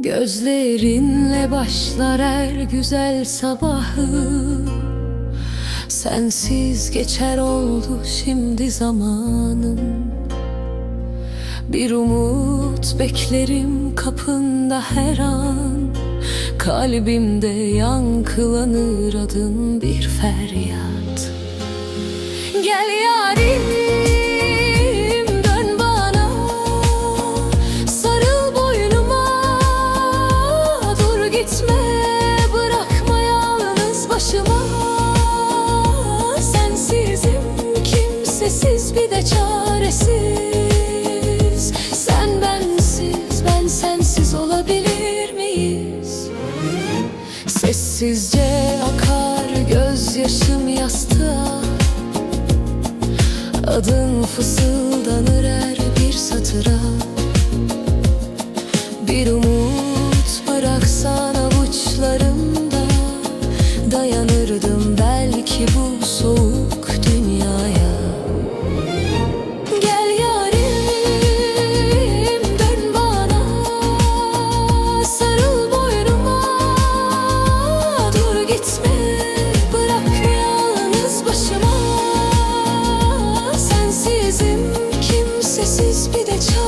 Gözlerinle başlar her güzel sabahı. Sensiz geçer oldu şimdi zamanım. Bir umut beklerim kapında her an. Kalbimde yankılanır adın bir feryat. Gel yarim, dön bana, sarıl boynuma. Dur gitme, bırakma yalnız başıma. Sensizim, kimsesiz, bir de çaresiz. Sen bensiz, ben sensiz olabilir miyiz? Sessizce akar gözyaşım yastığa. Adın fısıldanır her bir satıra. Bir umut bıraksan avuçlarımda, dayanırdım belki bu soğuk dünyaya. Gel yarim, dön bana, sarıl boynuma. Dur gitme, bırakma yalnız başıma. Sensizim, kimsesiz, bir de çaresiz.